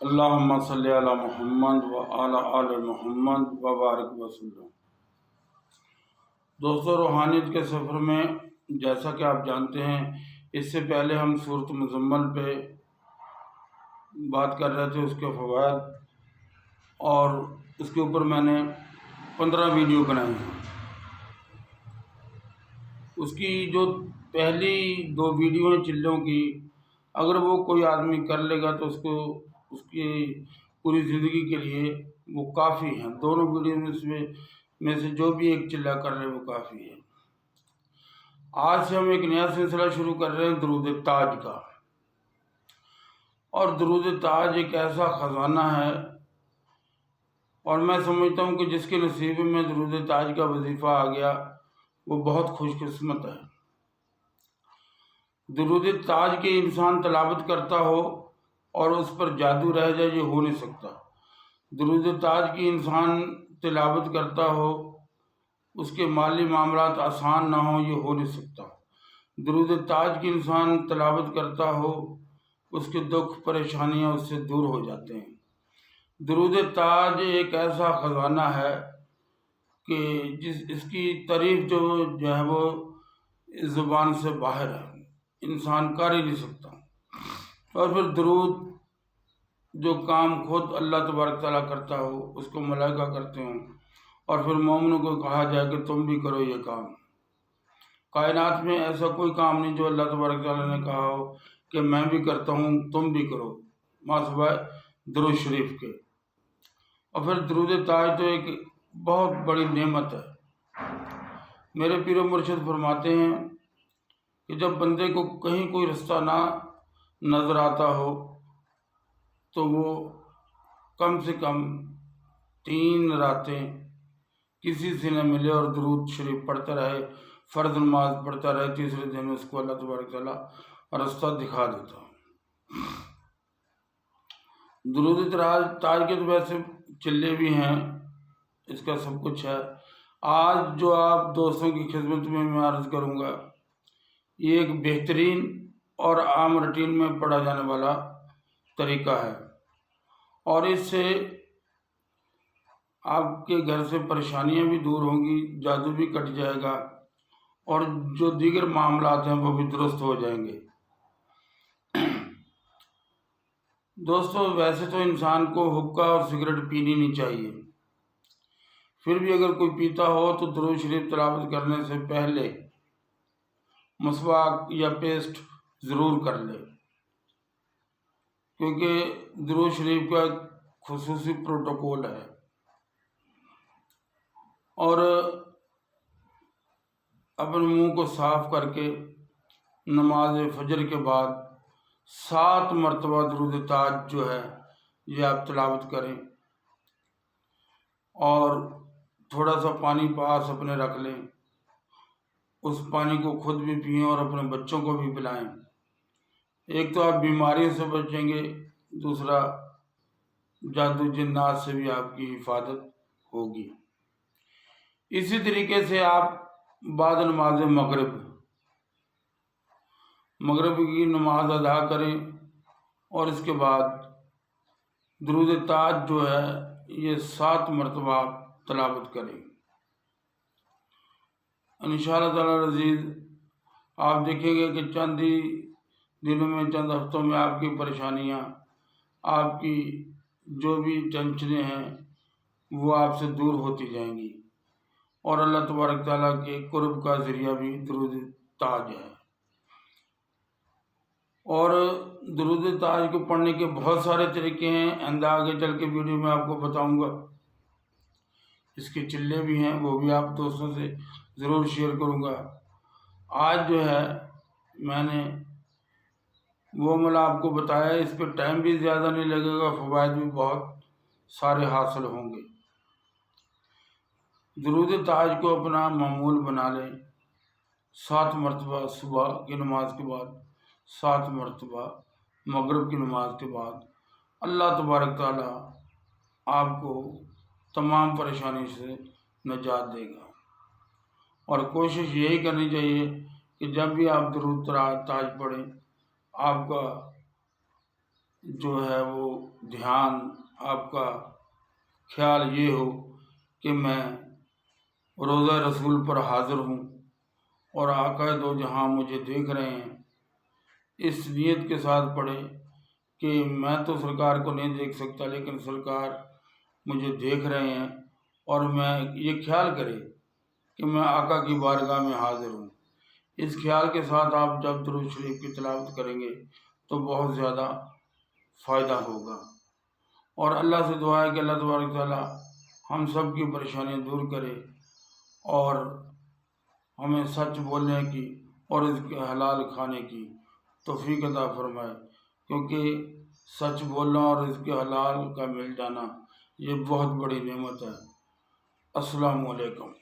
اللہم صلی علی محمد و علی آل محمد و بارک وسلم۔ دوستو، روحانیت کے سفر میں جیسا کہ آپ جانتے ہیں، اس سے پہلے ہم سورۃ مزمل پہ بات کر رہے تھے، اس کے فوائد، اور اس کے اوپر میں نے 15 ویڈیو بنائی ہیں۔ اس کی جو پہلی 2 ویڈیو ہیں چلوں کی، اگر وہ کوئی آدمی کر لے گا تو اس کی پوری زندگی کے لیے وہ کافی ہیں۔ دونوں ویڈیو میں سے جو بھی ایک چلہ کر لے وہ کافی ہے۔ آج سے ہم ایک نیا سلسلہ شروع کر رہے ہیں درود تاج کا، اور درود تاج ایک ایسا خزانہ ہے، اور میں سمجھتا ہوں کہ جس کے نصیب میں درود تاج کا وظیفہ آ گیا وہ بہت خوش قسمت ہے۔ درود تاج کے انسان تلاوت کرتا ہو اور اس پر جادو رہ جائے، یہ ہو نہیں سکتا۔ درود تاج کی انسان تلاوت کرتا ہو، اس کے مالی معاملات آسان نہ ہوں، یہ ہو نہیں سکتا۔ درود تاج کی انسان تلاوت کرتا ہو، اس کے دکھ پریشانیاں اس سے دور ہو جاتے ہیں۔ درود تاج ایک ایسا خزانہ ہے کہ اس کی تعریف جو ہے وہ اس زبان سے باہر ہے، انسان کر ہی نہیں سکتا۔ اور پھر درود جو کام خود اللہ تبارک تعالیٰ کرتا ہو، اس کو ملائکہ کرتے ہوں، اور پھر مومنوں کو کہا جائے کہ تم بھی کرو یہ کام۔ کائنات میں ایسا کوئی کام نہیں جو اللہ تبارک تعالیٰ نے کہا ہو کہ میں بھی کرتا ہوں تم بھی کرو، ما سوائے درود شریف کے۔ اور پھر درود تاج تو ایک بہت بڑی نعمت ہے۔ میرے پیر و مرشد فرماتے ہیں کہ جب بندے کو کہیں کوئی رستہ نہ نظر آتا ہو تو وہ کم سے کم 3 راتیں کسی سے نہ ملے اور درود شریف پڑھتا رہے، فرض نماز پڑھتا رہے، تیسرے دن اس کو اللہ تبارک تعالیٰ رستہ دکھا دیتا ہے۔ درود تاج کے تو ویسے چلے بھی ہیں، اس کا سب کچھ ہے۔ آج جو آپ دوستوں کی خدمت میں عرض کروں گا، یہ ایک بہترین اور عام روٹین میں پڑھا جانے والا طریقہ ہے، اور اس سے آپ کے گھر سے پریشانیاں بھی دور ہوں گی، جادو بھی کٹ جائے گا، اور جو دیگر معاملات ہیں وہ بھی درست ہو جائیں گے۔ دوستو، ویسے تو انسان کو حقہ اور سگریٹ پینی نہیں چاہیے، پھر بھی اگر کوئی پیتا ہو تو درود شریف تلاوت کرنے سے پہلے مسواک یا پیسٹ ضرور کر لے، کیونکہ درود شریف کا خصوصی پروٹوکول ہے۔ اور اپنے منہ کو صاف کر کے نماز فجر کے بعد 7 مرتبہ درود تاج جو ہے یہ آپ تلاوت کریں، اور تھوڑا سا پانی پاس اپنے رکھ لیں، اس پانی کو خود بھی پئیں اور اپنے بچوں کو بھی پلائیں۔ ایک تو آپ بیماریوں سے بچیں گے، دوسرا جادو جنات سے بھی آپ کی حفاظت ہوگی۔ اسی طریقے سے آپ بعد نماز مغرب کی نماز ادا کریں، اور اس کے بعد درود تاج جو ہے یہ 7 مرتبہ آپ تلاوت کریں۔ انشاءاللہ تعالی عزیز آپ دیکھیں گے کہ چند ہی دنوں میں، چند ہفتوں میں آپ کی پریشانیاں، آپ کی جو بھی ٹینشنیں ہیں وہ آپ سے دور ہوتی جائیں گی، اور اللہ تبارک تعالیٰ کے قرب کا ذریعہ بھی درود تاج ہے۔ اور درود تاج کو پڑھنے کے بہت سارے طریقے ہیں، آئندہ آگے چل کے ویڈیو میں آپ کو بتاؤں گا۔ اس کے چلے بھی ہیں، وہ بھی آپ دوستوں سے ضرور شیئر کروں گا۔ آج جو ہے میں نے وہ عمل آپ کو بتایا، اس پہ ٹائم بھی زیادہ نہیں لگے گا، فوائد بھی بہت سارے حاصل ہوں گے۔ درود تاج کو اپنا معمول بنا لیں، 7 مرتبہ صبح کی نماز کے بعد، 7 مرتبہ مغرب کی نماز کے بعد۔ اللہ تبارک تعالیٰ آپ کو تمام پریشانی سے نجات دے گا، اور کوشش یہی کرنی چاہیے کہ جب بھی آپ درود تاج پڑھیں، آپ کا جو ہے وہ دھیان آپ کا خیال یہ ہو کہ میں روضہ رسول پر حاضر ہوں اور آقا دو جہاں مجھے دیکھ رہے ہیں، اس نیت کے ساتھ پڑھے کہ میں تو سرکار کو نہیں دیکھ سکتا لیکن سرکار مجھے دیکھ رہے ہیں، اور میں یہ خیال کرے کہ میں آقا کی بارگاہ میں حاضر ہوں۔ اس خیال کے ساتھ آپ جب درود شریف کی تلاوت کریں گے تو بہت زیادہ فائدہ ہوگا، اور اللہ سے دعا ہے کہ اللہ تبارک تعالیٰ ہم سب کی پریشانیاں دور کرے اور ہمیں سچ بولنے کی اور اس کے حلال کھانے کی توفیق عطا فرمائے، کیونکہ سچ بولنا اور اس کے حلال کا مل جانا یہ بہت بڑی نعمت ہے۔ السلام علیکم۔